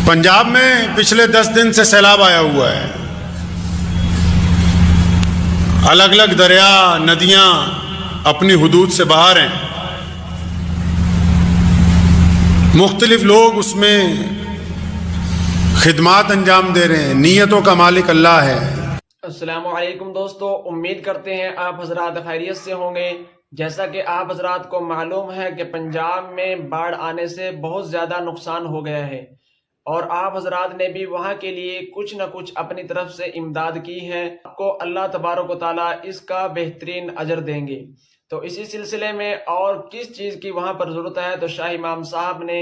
पंजाब में पिछले 10 दिन से सैलाब आया हुआ है। अलग अलग दरिया नदियां अपनी हुदूद से बाहर हैं। मुख्तलिफ लोग उसमें खिदमात अंजाम दे रहे हैं। नीयतों का मालिक अल्लाह है। अस्सलामु अलैकुम दोस्तों, उम्मीद करते हैं आप हजरात खैरियत से होंगे। जैसा कि आप हजरात को मालूम है कि पंजाब में बाढ़ आने से बहुत ज़्यादा नुकसान हो गया है और आप हजरात ने भी वहाँ के लिए कुछ न कुछ अपनी तरफ से इमदाद की है। आपको अल्लाह तबारक व तआला इसका बेहतरीन अजर देंगे। तो इसी सिलसिले में और किस चीज़ की वहाँ पर ज़रूरत है तो शाह इमाम साहब ने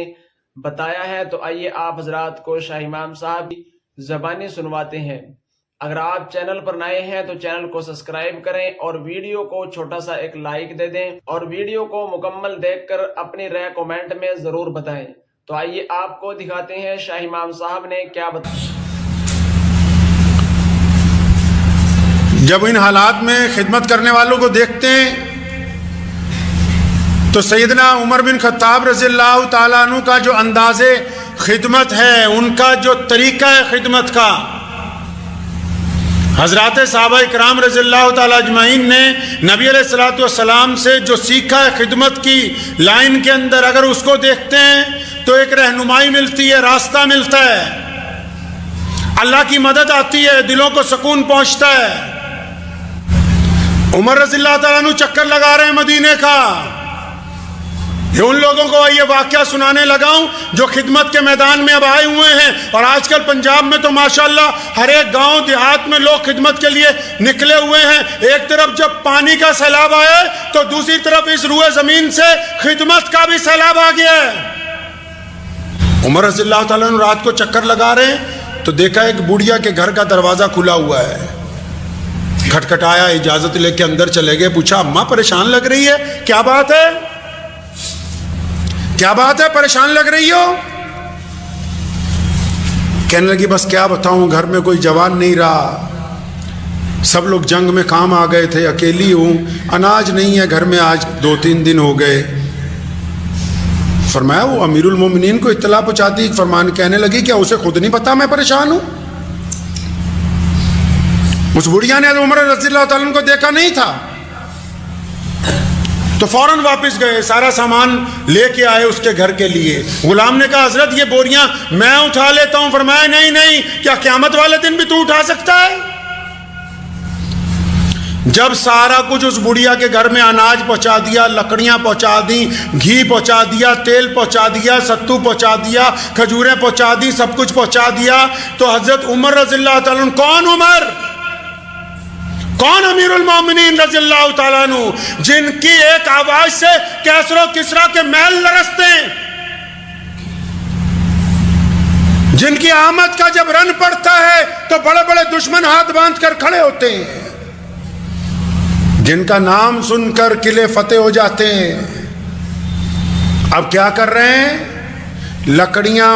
बताया है। तो आइए आप हजरात को शाह इमाम साहब की ज़बानी सुनवाते हैं। अगर आप चैनल पर नए हैं तो चैनल को सब्सक्राइब करें और वीडियो को छोटा सा एक लाइक दे दें और वीडियो को मुकम्मल देखकर अपनी राय कमेंट में ज़रूर बताएं। तो आइए आपको दिखाते हैं शाह इमाम साहब ने क्या बताया। जब इन हालात में खिदमत करने वालों को देखते हैं तो सैयदना उमर बिन खत्ताब रज़ियल्लाहु ताला अन्हु का जो अंदाज़े खिदमत है, उनका जो तरीका है खिदमत का, हज़रात सहाबा इकराम रज़ियल्लाहु ताला अजमईन ने नबी अलैहिस्सलातु वस्सलाम से जो सीखा है खिदमत की लाइन के अंदर, अगर उसको देखते हैं तो एक रहनुमाई मिलती है, रास्ता मिलता है, अल्लाह की मदद आती है, दिलों को सुकून पहुंचता है। उमर रज़ियल्लाहु ताला अन्हु चक्कर लगा रहे हैं मदीने का। ये उन लोगों को ये वाक़या सुनाने लगाऊं जो खिदमत के मैदान में अब आए हुए हैं। और आजकल पंजाब में तो माशाअल्लाह हर एक गांव देहात में लोग खिदमत के लिए निकले हुए हैं। एक तरफ जब पानी का सैलाब आया तो दूसरी तरफ इस रुए ज़मीन से खिदमत का भी सैलाब आ गया है। उमर रज़ियल्लाहु ताला अन्हु रात को चक्कर लगा रहे हैं तो देखा एक बुढ़िया के घर का दरवाज़ा खुला हुआ है। खटखटाया, इजाज़त लेके अंदर चले गए। पूछा, अम्मा परेशान लग रही है, क्या बात है, क्या बात है, परेशान लग रही हो? कहने लगी, बस क्या बताऊं, घर में कोई जवान नहीं रहा, सब लोग जंग में काम आ गए थे, अकेली हूं, अनाज नहीं है घर में, आज 2-3 दिन हो गए। फरमाया, वो अमीरुल मोमिनीन को इत्तला पहुंचाती। फरमान कहने लगी, क्या उसे खुद नहीं पता मैं परेशान हूं? उस बुढ़िया ने उमर रज़ियल्लाहु ताला अन्हु को देखा नहीं था तो फौरन वापस गए, सारा सामान लेके आए उसके घर के लिए। गुलाम ने कहा, हजरत ये बोरियां मैं उठा लेता हूं। फरमाया, नहीं नहीं, क्या क़यामत वाले दिन भी तू उठा सकता है? जब सारा कुछ उस बुढ़िया के घर में, अनाज पहुंचा दिया, लकड़ियां पहुंचा दी, घी पहुंचा दिया, तेल पहुंचा दिया, सत्तू पहुंचा दिया, खजूरें पहुंचा दी, सब कुछ पहुंचा दिया, तो हजरत उमर रज़ियल्लाहु ताला अन्हु, कौन उमर, कौन अमीरुल मोमिनीन रज़ियल्लाहु ताला अन्हु, जिनकी एक आवाज से कैसरो किसरा के महल लरसते हैं, जिनकी आमद का जब रन पड़ता है तो बड़े बड़े दुश्मन हाथ बांध कर खड़े होते हैं, जिनका नाम सुनकर किले फतेह हो जाते हैं। अब क्या कर रहे हैं? लकड़ियां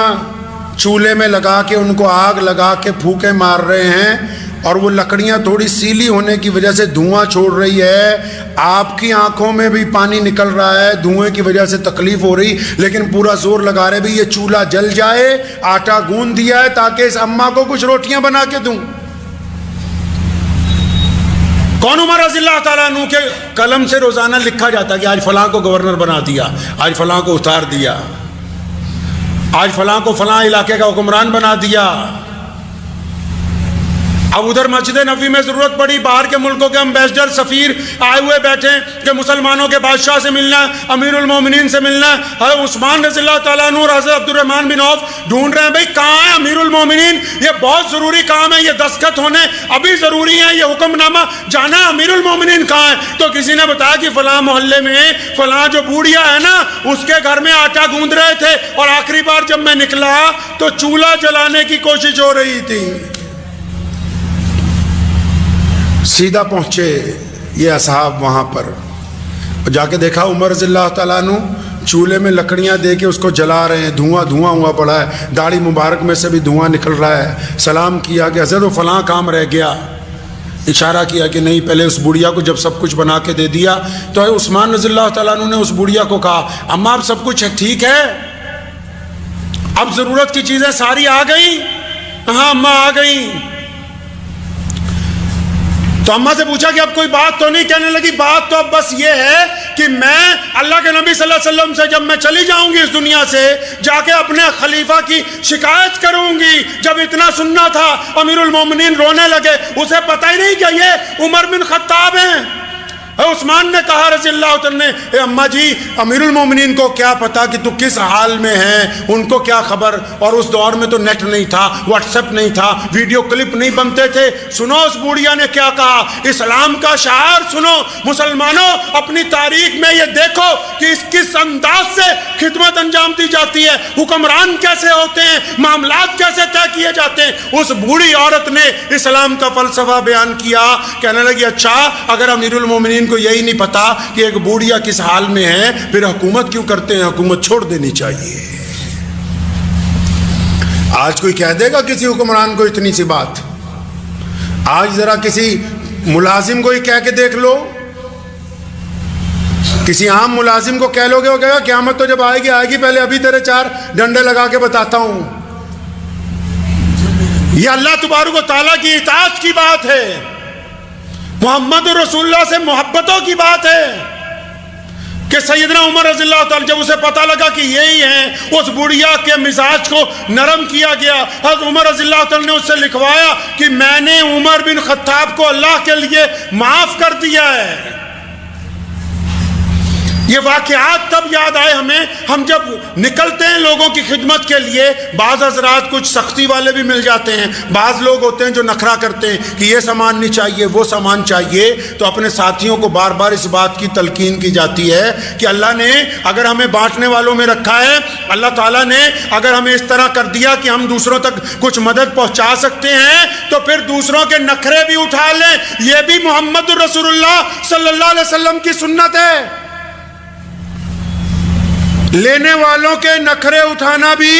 चूल्हे में लगा के, उनको आग लगा के फूंके मार रहे हैं और वो लकड़ियां थोड़ी सीली होने की वजह से धुआं छोड़ रही है। आपकी आंखों में भी पानी निकल रहा है, धुएं की वजह से तकलीफ हो रही, लेकिन पूरा जोर लगा रहे भी ये चूल्हा जल जाए। आटा गूंद दिया है ताकि इस अम्मा को कुछ रोटियां बना के दूं। कौन? उमर रज़ियल्लाहु ताला अन्हु के कलम से रोजाना लिखा जाता कि आज फलां को गवर्नर बना दिया, आज फलां को उतार दिया, आज फलां को फलां इलाके का हुक्मरान बना दिया। अब उधर मस्जिद नबी में जरूरत पड़ी, बाहर के मुल्कों के एम्बेसडर सफ़ीर आए हुए बैठे कि मुसलमानों के बादशाह से मिलना है, अमीरुल मोमिनीन से मिलना है। हज़रत उस्मान रज़ियल्लाहु ताला अन्हु और हज़रत अब्दुर्रहमान बिन औफ ढूंढ रहे हैं, भाई कहाँ है अमीरुल मोमिनीन, ये बहुत ज़रूरी काम है, ये दस्तखत होने अभी ज़रूरी है, ये हुक्मनामा जाना है, अमीरुल मोमिनीन कहाँ है? तो किसी ने बताया कि फ़लाँ मोहल्ले में फ़लाँ जो बूढ़िया है ना, उसके घर में आटा गूंद रहे थे और आखिरी बार जब मैं निकला तो चूल्हा जलाने की कोशिश हो रही थी। सीधा पहुंचे ये असहाब वहाँ पर, जाके देखा उमर रज़ियल्लाहु ताला अन्हु चूल्हे में लकड़ियाँ दे के उसको जला रहे हैं, धुआं धुआं हुआ पड़ा है, दाढ़ी मुबारक में से भी धुआं निकल रहा है। सलाम किया कि हज़रत वो फलां काम रह गया, इशारा किया कि नहीं, पहले उस बुढ़िया को जब सब कुछ बना के दे दिया तो उस्मान रज़ियल्लाहु ताला अन्हु ने उस बुढ़िया को कहा, अम्मा अब सब कुछ ठीक है, اب ضرورت کی چیزیں ساری آ گئی. ہاں اماں آ گئی. تو اماں سے پوچھا کہ اب کوئی بات تو نہیں؟ کہنے لگی بات تو اب بس یہ ہے کہ میں اللہ کے نبی صلی اللہ علیہ وسلم سے جب میں چلی جاؤں گی اس دنیا سے، جا کے اپنے خلیفہ کی شکایت کروں گی. جب اتنا سننا تھا امیر المومنین رونے لگے، اسے پتہ ہی نہیں کہ یہ عمر بن خطاب ہیں. عثمان نے کہا رضی اللہ عنہ، اے اماں جی امیر المومنین کو کیا پتا کہ تو کس حال میں ہیں، ان کو کیا خبر. اور اس دور میں تو نیٹ نہیں تھا، واٹس ایپ نہیں تھا، ویڈیو کلپ نہیں بنتے تھے. سنو اس بوڑھیا نے کیا کہا، اسلام کا شعار سنو. مسلمانوں اپنی تاریخ میں یہ دیکھو کہ کس انداز سے خدمت انجام دی جاتی ہے، حکمران کیسے ہوتے ہیں، معاملات کیسے طے کیے جاتے ہیں. اس بوڑھی عورت نے اسلام کا فلسفہ بیان کیا. کہنے لگی اچھا اگر امیر المومنین کو یہی نہیں پتا کہ ایک بوڑھیا کس حال میں ہے، پھر حکومت کیوں کرتے ہیں؟ حکومت چھوڑ دینی چاہیے. آج کوئی کہہ دے گا کسی حکمران کو اتنی سی بات؟ آج ذرا کسی ملازم کو ہی کہہ کے دیکھ لو، کسی عام ملازم کو کہہ لو گے، وہ کہے گا قیامت تو جب آئے گی پہلے ابھی تیرے 4 ڈنڈے لگا کے بتاتا ہوں. یہ اللہ تبارک و تعالیٰ کی اطاعت کی بات ہے، محمد رسول اللہ سے محبتوں کی بات ہے. کہ سیدنا عمر رضی اللہ تعالیٰ جب اسے پتہ لگا کہ یہی ہیں، اس بڑھیا کے مزاج کو نرم کیا گیا. حضرت عمر رضی اللہ تعالیٰ نے اس سے لکھوایا کہ میں نے عمر بن خطاب کو اللہ کے لیے معاف کر دیا ہے. یہ واقعات تب یاد آئے ہمیں، ہم جب نکلتے ہیں لوگوں کی خدمت کے لیے. بعض حضرات کچھ سختی والے بھی مل جاتے ہیں، بعض لوگ ہوتے ہیں جو نخرا کرتے ہیں کہ یہ سامان نہیں چاہیے، وہ سامان چاہیے. تو اپنے ساتھیوں کو بار بار اس بات کی تلقین کی جاتی ہے کہ اللہ نے اگر ہمیں بانٹنے والوں میں رکھا ہے، اللہ تعالیٰ نے اگر ہمیں اس طرح کر دیا کہ ہم دوسروں تک کچھ مدد پہنچا سکتے ہیں، تو پھر دوسروں کے نخرے بھی اٹھا لیں. یہ بھی محمد رسول اللہ صلی اللہ علیہ وسلم کی سنت ہے. لینے والوں کے نخرے اٹھانا بھی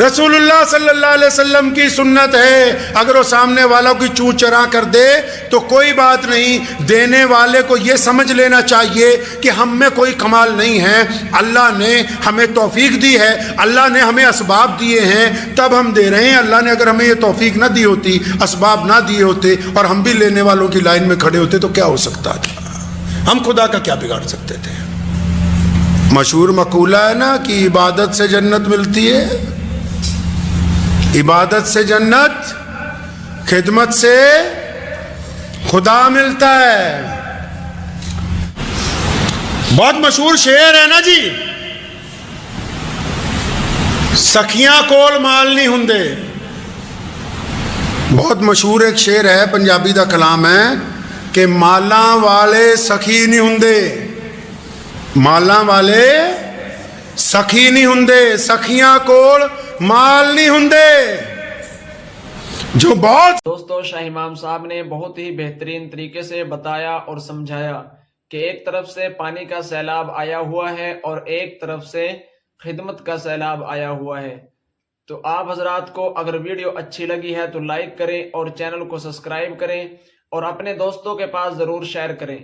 رسول اللہ صلی اللہ علیہ وسلم کی سنت ہے. اگر وہ سامنے والا کوئی چوں چرا کر دے تو کوئی بات نہیں، دینے والے کو یہ سمجھ لینا چاہیے کہ ہم میں کوئی کمال نہیں ہے، اللہ نے ہمیں توفیق دی ہے، اللہ نے ہمیں اسباب دیے ہیں تب ہم دے رہے ہیں. اللہ نے اگر ہمیں یہ توفیق نہ دی ہوتی، اسباب نہ دیے ہوتے اور ہم بھی لینے والوں کی لائن میں کھڑے ہوتے تو کیا ہو سکتا تھا؟ ہم خدا کا کیا بگاڑ سکتے تھے؟ مشہور مقولہ ہے نا کہ عبادت سے جنت ملتی ہے. عبادت سے جنت، خدمت سے خدا ملتا ہے. بہت مشہور شعر ہے نا جی، سکھیاں کول مال نہیں ہوندے. بہت مشہور ایک شعر ہے، پنجابی دا کلام ہے کہ مالاں والے سخی نہیں ہوندے، مالاں والے سخی نہیں ہوندے، سخیاں کول مال نہیں ہوندے. جو بہت دوستو شاہ امام صاحب نے بہت ہی بہترین طریقے سے بتایا اور سمجھایا کہ ایک طرف سے پانی کا سیلاب آیا ہوا ہے اور ایک طرف سے خدمت کا سیلاب آیا ہوا ہے. تو آپ حضرات کو اگر ویڈیو اچھی لگی ہے تو لائک کریں اور چینل کو سبسکرائب کریں اور اپنے دوستوں کے پاس ضرور شیئر کریں.